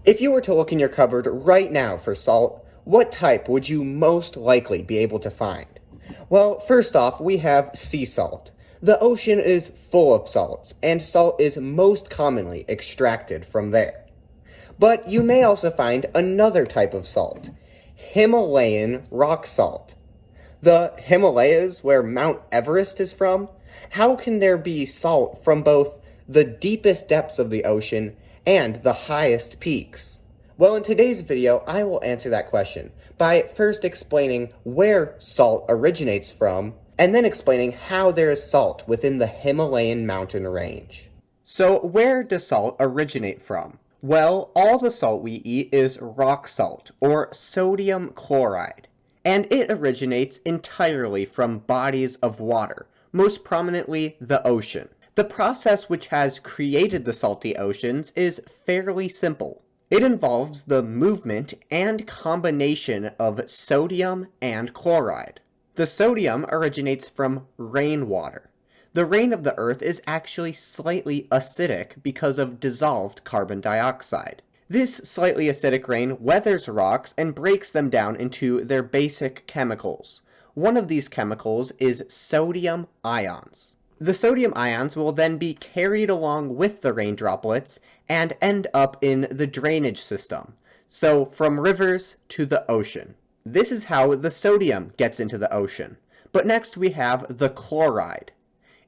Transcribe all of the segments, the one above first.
If you were to look in your cupboard right now for salt, what type would you most likely be able to find? Well, first off, we have sea salt. The ocean is full of salts, and salt is most commonly extracted from there. But you may also find another type of salt, Himalayan rock salt. The Himalayas, where Mount Everest is from, how can there be salt from both the deepest depths of the ocean and the highest peaks? Well, in today's video, I will answer that question by first explaining where salt originates from, and then explaining how there is salt within the Himalayan mountain range. So, where does salt originate from? Well, all the salt we eat is rock salt, or sodium chloride, and it originates entirely from bodies of water, most prominently the ocean. The process which has created the salty oceans is fairly simple. It involves the movement and combination of sodium and chloride. The sodium originates from rainwater. The rain of the earth is actually slightly acidic because of dissolved carbon dioxide. This slightly acidic rain weathers rocks and breaks them down into their basic chemicals. One of these chemicals is sodium ions. The sodium ions will then be carried along with the rain droplets and end up in the drainage system, so from rivers to the ocean. This is how the sodium gets into the ocean. But next we have the chloride.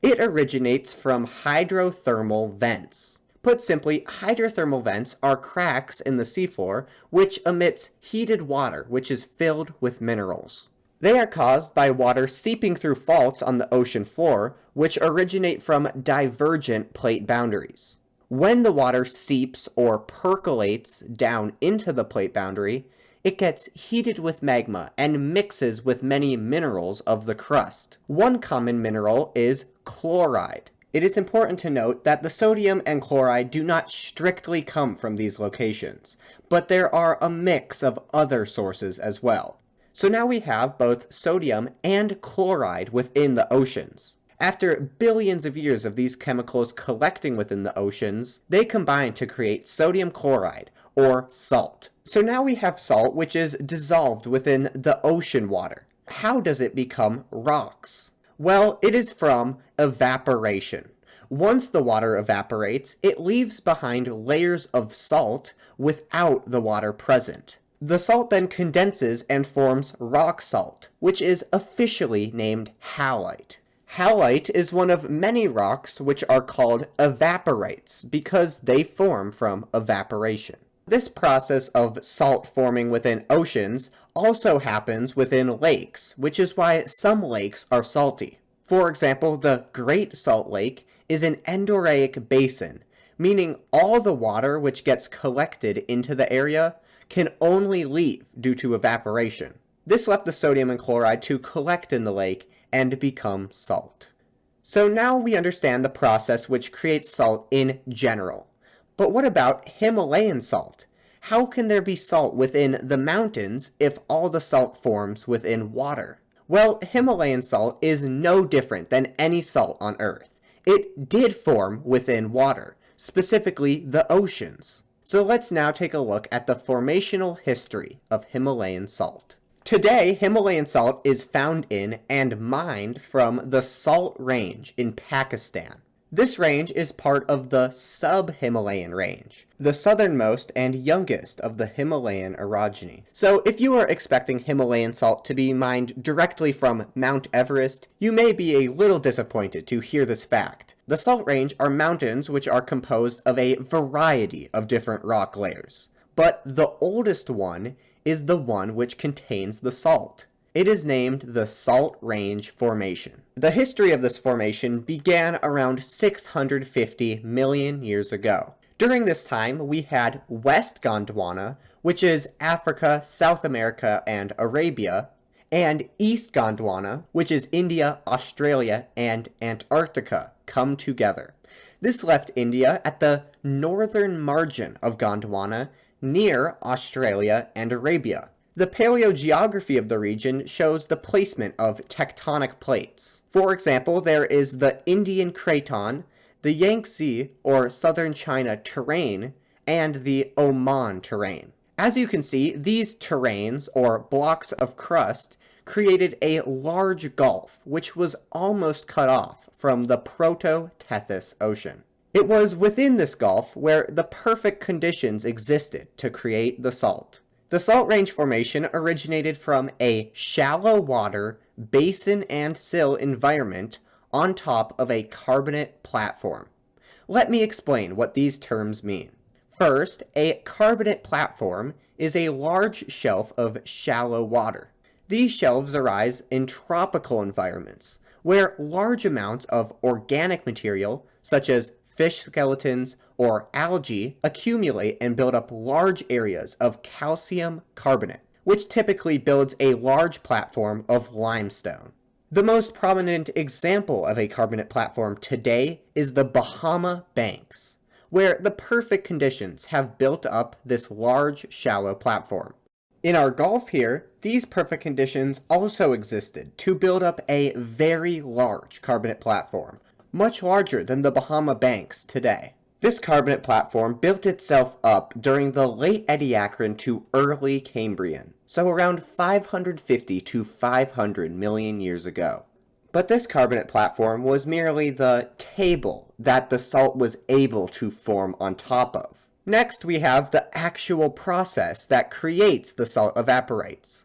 It originates from hydrothermal vents. Put simply, hydrothermal vents are cracks in the seafloor which emits heated water which is filled with minerals. They are caused by water seeping through faults on the ocean floor, which originate from divergent plate boundaries. When the water seeps or percolates down into the plate boundary, it gets heated with magma and mixes with many minerals of the crust. One common mineral is chloride. It is important to note that the sodium and chloride do not strictly come from these locations, but there are a mix of other sources as well. So now we have both sodium and chloride within the oceans. After billions of years of these chemicals collecting within the oceans, they combine to create sodium chloride, or salt. So now we have salt which is dissolved within the ocean water. How does it become rocks? Well, it is from evaporation. Once the water evaporates, it leaves behind layers of salt without the water present. The salt then condenses and forms rock salt, which is officially named halite. Halite is one of many rocks which are called evaporites because they form from evaporation. This process of salt forming within oceans also happens within lakes, which is why some lakes are salty. For example, the Great Salt Lake is an endorheic basin, meaning all the water which gets collected into the area can only leave due to evaporation. This left the sodium and chloride to collect in the lake and become salt. So now we understand the process which creates salt in general. But what about Himalayan salt? How can there be salt within the mountains if all the salt forms within water? Well, Himalayan salt is no different than any salt on Earth. It did form within water, specifically the oceans. So let's now take a look at the formational history of Himalayan salt. Today, Himalayan salt is found in and mined from the Salt Range in Pakistan. This range is part of the sub-Himalayan range, the southernmost and youngest of the Himalayan orogeny. So if you are expecting Himalayan salt to be mined directly from Mount Everest, you may be a little disappointed to hear this fact. The Salt Range are mountains which are composed of a variety of different rock layers, but the oldest one is the one which contains the salt. It is named the Salt Range Formation. The history of this formation began around 650 million years ago. During this time, we had West Gondwana, which is Africa, South America, and Arabia, and East Gondwana, which is India, Australia, and Antarctica, come together. This left India at the northern margin of Gondwana, near Australia and Arabia. The paleogeography of the region shows the placement of tectonic plates. For example, there is the Indian Craton, the Yangtze or southern China terrain, and the Oman terrain. As you can see, these terrains, or blocks of crust, created a large gulf which was almost cut off from the Proto-Tethys Ocean. It was within this gulf where the perfect conditions existed to create the salt. The Salt Range Formation originated from a shallow water, basin and sill environment on top of a carbonate platform. Let me explain what these terms mean. First, a carbonate platform is a large shelf of shallow water. These shelves arise in tropical environments, where large amounts of organic material, such as fish skeletons or algae, accumulate and build up large areas of calcium carbonate, which typically builds a large platform of limestone. The most prominent example of a carbonate platform today is the Bahama Banks, where the perfect conditions have built up this large, shallow platform. In our Gulf here, these perfect conditions also existed to build up a very large carbonate platform, much larger than the Bahama Banks today. This carbonate platform built itself up during the late Ediacaran to early Cambrian, so around 550 to 500 million years ago. But this carbonate platform was merely the table that the salt was able to form on top of. Next, we have the actual process that creates the salt evaporates.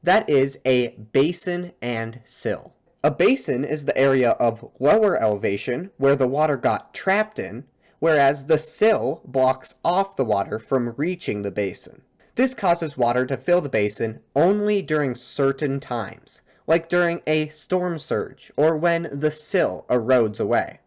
That is a basin and sill. A basin is the area of lower elevation where the water got trapped in, whereas the sill blocks off the water from reaching the basin. This causes water to fill the basin only during certain times, like during a storm surge or when the sill erodes away.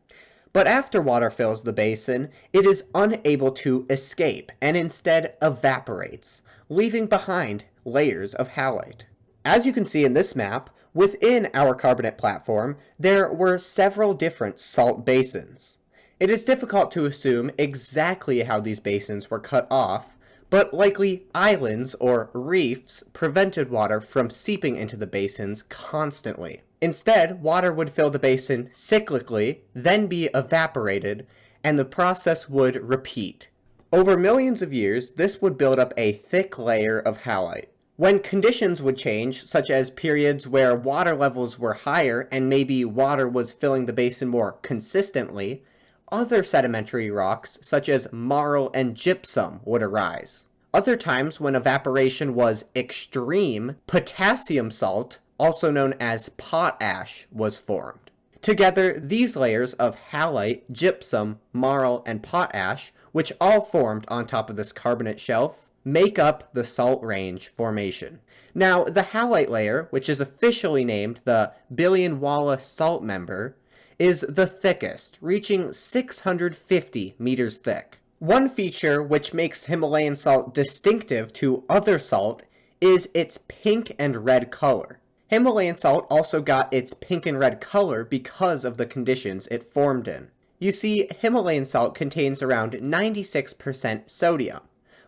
But after water fills the basin, it is unable to escape and instead evaporates, leaving behind layers of halite. As you can see in this map, within our carbonate platform, there were several different salt basins. It is difficult to assume exactly how these basins were cut off, but likely islands or reefs prevented water from seeping into the basins constantly. Instead, water would fill the basin cyclically, then be evaporated, and the process would repeat. Over millions of years, this would build up a thick layer of halite. When conditions would change, such as periods where water levels were higher and maybe water was filling the basin more consistently, other sedimentary rocks, such as marl and gypsum, would arise. Other times, when evaporation was extreme, potassium salt, also known as potash, was formed. Together, these layers of halite, gypsum, marl, and potash, which all formed on top of this carbonate shelf, make up the Salt Range Formation. Now, the halite layer, which is officially named the Billion-Walla Salt Member, is the thickest, reaching 650 meters thick. One feature which makes Himalayan salt distinctive to other salt is its pink and red color. Himalayan salt also got its pink and red color because of the conditions it formed in. You see, Himalayan salt contains around 96% sodium,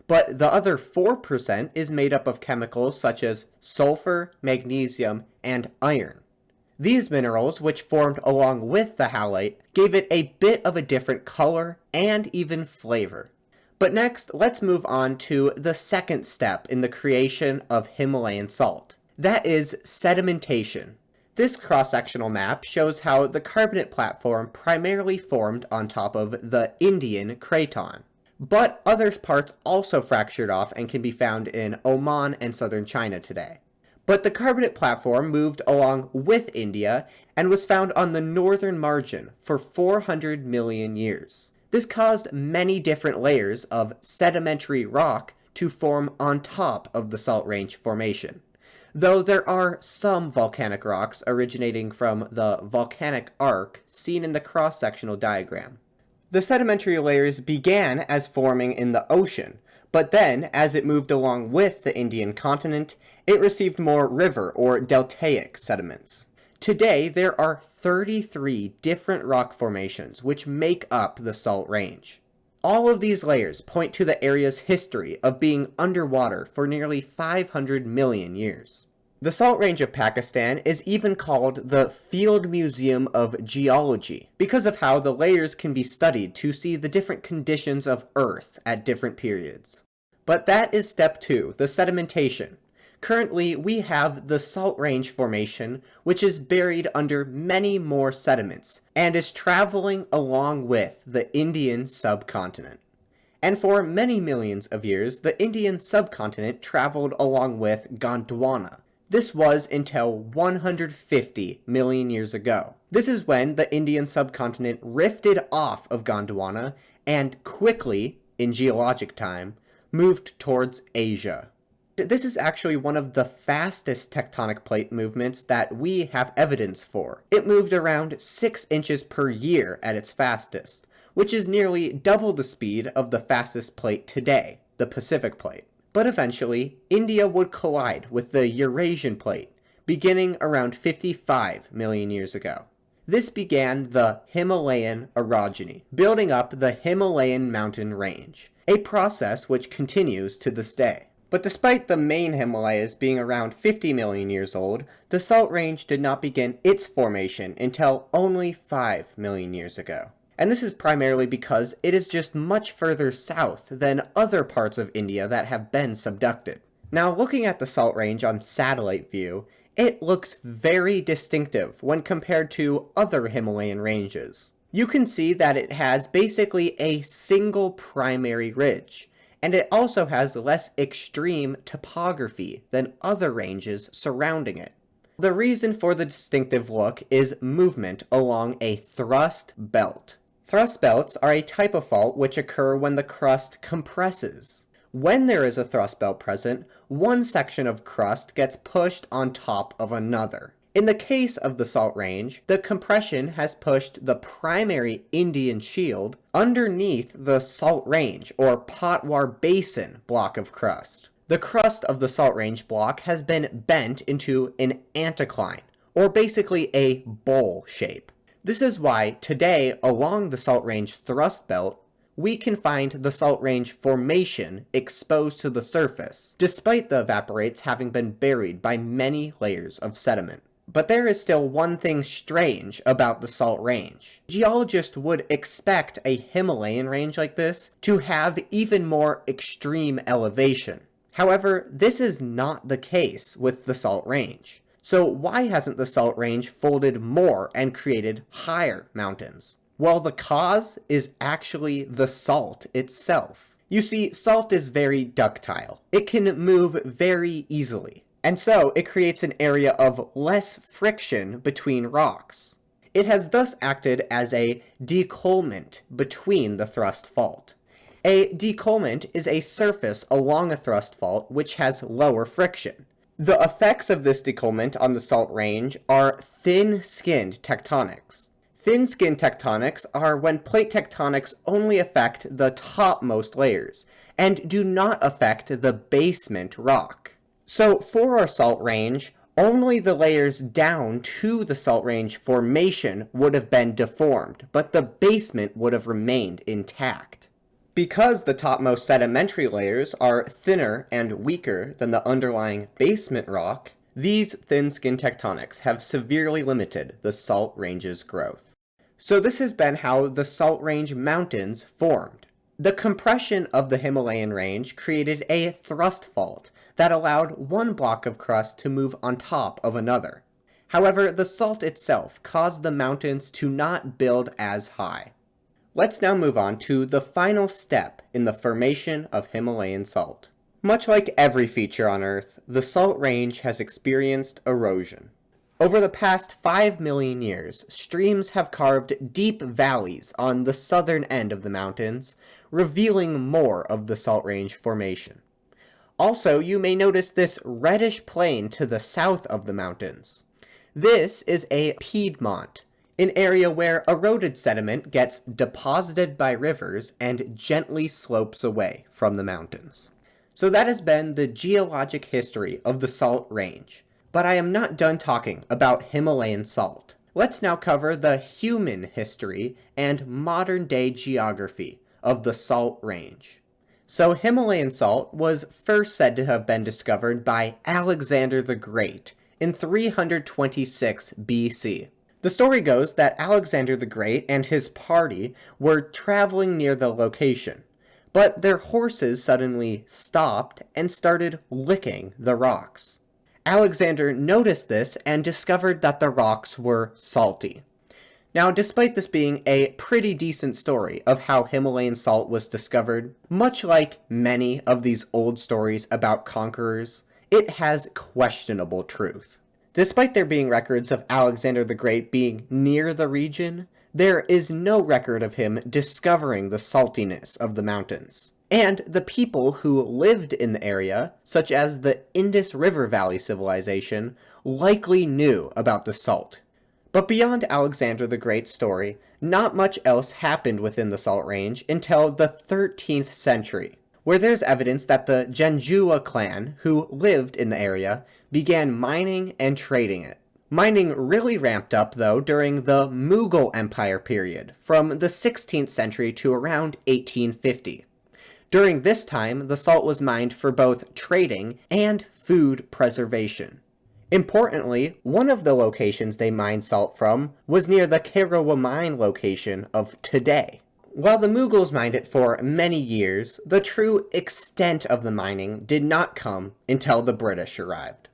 but the other 4% is made up of chemicals such as sulfur, magnesium, and iron. These minerals, which formed along with the halite, gave it a bit of a different color and even flavor. But next, let's move on to the second step in the creation of Himalayan salt. That is sedimentation. This cross-sectional map shows how the carbonate platform primarily formed on top of the Indian craton. But other parts also fractured off and can be found in Oman and southern China today. But the carbonate platform moved along with India and was found on the northern margin for 400 million years. This caused many different layers of sedimentary rock to form on top of the Salt Range Formation, though there are some volcanic rocks originating from the volcanic arc seen in the cross-sectional diagram. The sedimentary layers began as forming in the ocean, but then, as it moved along with the Indian continent, it received more river or deltaic sediments. Today, there are 33 different rock formations which make up the Salt Range. All of these layers point to the area's history of being underwater for nearly 500 million years. The Salt Range of Pakistan is even called the Field Museum of Geology because of how the layers can be studied to see the different conditions of Earth at different periods. But that is step 2, the sedimentation. Currently, we have the Salt Range Formation, which is buried under many more sediments and is traveling along with the Indian subcontinent. And for many millions of years, the Indian subcontinent traveled along with Gondwana. This was until 150 million years ago. This is when the Indian subcontinent rifted off of Gondwana and quickly, in geologic time, moved towards Asia. This is actually one of the fastest tectonic plate movements that we have evidence for. It moved around 6 inches per year at its fastest, which is nearly double the speed of the fastest plate today, the Pacific Plate. But eventually, India would collide with the Eurasian Plate, beginning around 55 million years ago. This began the Himalayan orogeny, building up the Himalayan mountain range, a process which continues to this day. But despite the main Himalayas being around 50 million years old, the Salt Range did not begin its formation until only 5 million years ago. And this is primarily because it is just much further south than other parts of India that have been subducted. Now, looking at the Salt Range on satellite view, it looks very distinctive when compared to other Himalayan ranges. You can see that it has basically a single primary ridge, and it also has less extreme topography than other ranges surrounding it. The reason for the distinctive look is movement along a thrust belt. Thrust belts are a type of fault which occur when the crust compresses. When there is a thrust belt present, one section of crust gets pushed on top of another. In the case of the Salt Range, the compression has pushed the primary Indian shield underneath the Salt Range or Potwar Basin block of crust. The crust of the Salt Range block has been bent into an anticline, or basically a bowl shape. This is why today along the Salt Range thrust belt, we can find the Salt Range Formation exposed to the surface, despite the evaporites having been buried by many layers of sediment. But there is still one thing strange about the Salt Range. Geologists would expect a Himalayan range like this to have even more extreme elevation. However, this is not the case with the Salt Range. So why hasn't the Salt Range folded more and created higher mountains? Well, the cause is actually the salt itself. You see, salt is very ductile. It can move very easily. And so it creates an area of less friction between rocks. It has thus acted as a décollement between the thrust fault. A décollement is a surface along a thrust fault which has lower friction. The effects of this décollement on the Salt Range are thin-skinned tectonics. Thin-skinned tectonics are when plate tectonics only affect the topmost layers and do not affect the basement rock. So for our Salt Range, only the layers down to the Salt Range Formation would have been deformed, but the basement would have remained intact. Because the topmost sedimentary layers are thinner and weaker than the underlying basement rock, these thin-skin tectonics have severely limited the Salt Range's growth. So this has been how the Salt Range mountains formed. The compression of the Himalayan range created a thrust fault that allowed one block of crust to move on top of another. However, the salt itself caused the mountains to not build as high. Let's now move on to the final step in the formation of Himalayan salt. Much like every feature on Earth, the Salt Range has experienced erosion. Over the past 5 million years, streams have carved deep valleys on the southern end of the mountains, revealing more of the Salt Range Formation. Also, you may notice this reddish plain to the south of the mountains. This is a Piedmont, an area where eroded sediment gets deposited by rivers and gently slopes away from the mountains. So that has been the geologic history of the Salt Range. But I am not done talking about Himalayan salt. Let's now cover the human history and modern-day geography of the Salt Range. So Himalayan salt was first said to have been discovered by Alexander the Great in 326 BC. The story goes that Alexander the Great and his party were traveling near the location, but their horses suddenly stopped and started licking the rocks. Alexander noticed this and discovered that the rocks were salty. Now, despite this being a pretty decent story of how Himalayan salt was discovered, much like many of these old stories about conquerors, it has questionable truth. Despite there being records of Alexander the Great being near the region, there is no record of him discovering the saltiness of the mountains. And the people who lived in the area, such as the Indus River Valley civilization, likely knew about the salt. But beyond Alexander the Great's story, not much else happened within the Salt Range until the 13th century, where there's evidence that the Janjua clan, who lived in the area, began mining and trading it. Mining really ramped up, though, during the Mughal Empire period, from the 16th century to around 1850. During this time, the salt was mined for both trading and food preservation. Importantly, one of the locations they mined salt from was near the Karawa mine location of today. While the Mughals mined it for many years, the true extent of the mining did not come until the British arrived.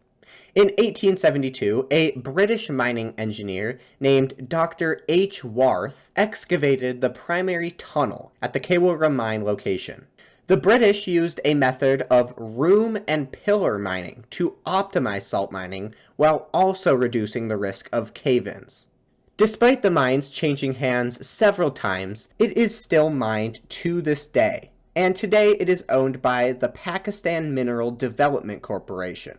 In 1872, a British mining engineer named Dr. H. Warth excavated the primary tunnel at the Karawa mine location. The British used a method of room and pillar mining to optimize salt mining while also reducing the risk of cave-ins. Despite the mines changing hands several times, it is still mined to this day, and today it is owned by the Pakistan Mineral Development Corporation.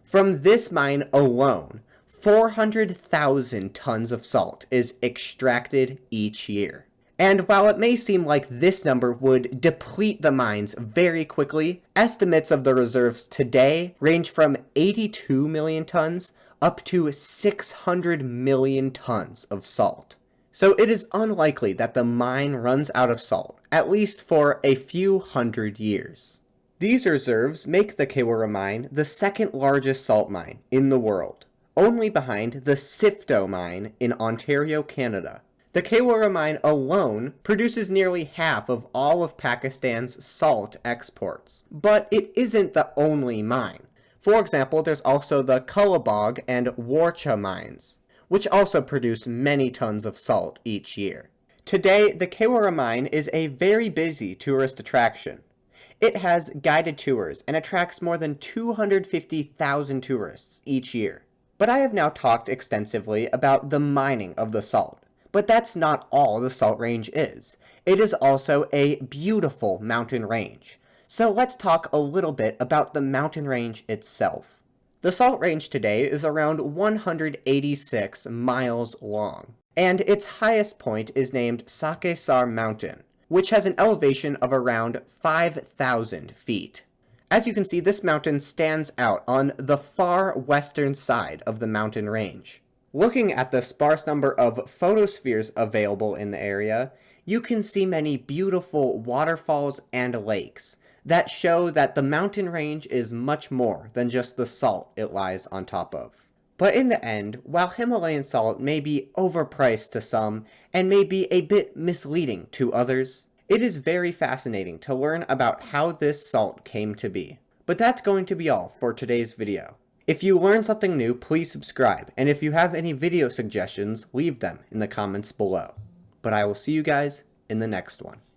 From this mine alone, 400,000 tons of salt is extracted each year. And while it may seem like this number would deplete the mines very quickly, estimates of the reserves today range from 82 million tons up to 600 million tons of salt. So it is unlikely that the mine runs out of salt, at least for a few hundred years. These reserves make the Karawa mine the second largest salt mine in the world, only behind the Sifto mine in Ontario, Canada. The Karawa mine alone produces nearly half of all of Pakistan's salt exports. But it isn't the only mine. For example, there's also the Kalabog and Warcha mines, which also produce many tons of salt each year. Today, the Karawa mine is a very busy tourist attraction. It has guided tours and attracts more than 250,000 tourists each year. But I have now talked extensively about the mining of the salt. But that's not all the Salt Range is. It is also a beautiful mountain range. So let's talk a little bit about the mountain range itself. The Salt Range today is around 186 miles long, and its highest point is named Sakesar Mountain, which has an elevation of around 5,000 feet. As you can see, this mountain stands out on the far western side of the mountain range. Looking at the sparse number of photospheres available in the area, you can see many beautiful waterfalls and lakes that show that the mountain range is much more than just the salt it lies on top of. But in the end, while Himalayan salt may be overpriced to some and may be a bit misleading to others, it is very fascinating to learn about how this salt came to be. But that's going to be all for today's video. If you learned something new, please subscribe, and if you have any video suggestions, leave them in the comments below. But I will see you guys in the next one.